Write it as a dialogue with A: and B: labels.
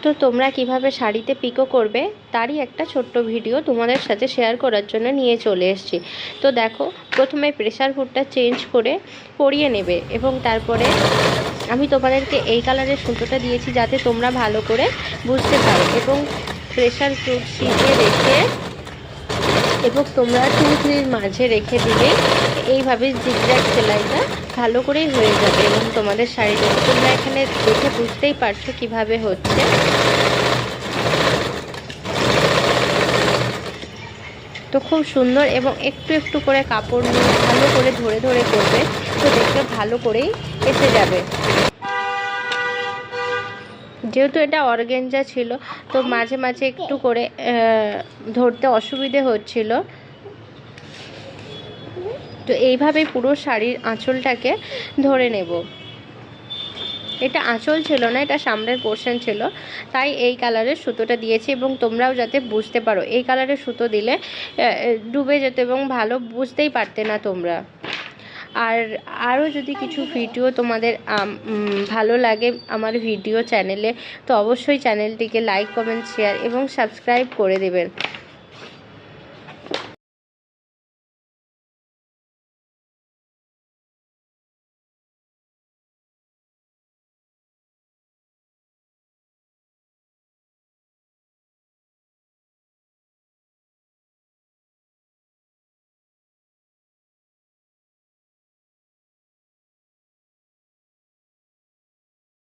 A: তো তোমরা কিভাবে শাড়িতে পিকো করবে তারই একটা ছোট্ট ভিডিও তোমাদের সাথে শেয়ার করার জন্য নিয়ে চলে এসেছি। তো দেখো, প্রথমে প্রেসার কুকারটা চেঞ্জ করে পরিয়ে নেবে এবং তারপরে আমি তোমাদেরকে এই কালারের সুতোটা দিয়েছি যাতে তোমরা ভালো করে বুঝতে পারো। এবং প্রেসার কুকার সিটে রেখে এবং তোমরা 2-3 মাঝে রেখে দিলে এইভাবে জিগজ্যাগ সেলাইটা ভালো করেই হয়ে যাবে এবং তোমাদের শাড়িটা তোমরা এখানে দেখে বুঝতেই পারছো কিভাবে হচ্ছে। তো খুব সুন্দর এবং একটু একটু করে কাপড় নিয়ে ভালো করে ধরে ধরে করবে, তো দেখবে ভালো করেই এসে যাবে। যেহেতু এটা অর্গানজা ছিল তো মাঝে মাঝে একটু করে ধরতে অসুবিধে হচ্ছিল। তো এইভাবে পুরো শাড়ির আঁচলটাকে ধরে নেব। এটা আঁচল ছিল না, এটা সামনের পোর্শন ছিল, তাই এই কালারের সুতোটা দিয়েছি এবং তোমরাও যাতে বুঝতে পারো। এই কালারের সুতো দিলে ডুবে যেত এবং ভালো বুঝতেই পারতে না তোমরা। আর আরও যদি কিছু ভিডিও তোমাদের ভালো লাগে আমার ভিডিও চ্যানেলে, তো অবশ্যই চ্যানেলটিকে লাইক, কমেন্ট, শেয়ার এবং সাবস্ক্রাইব করে দেবেন।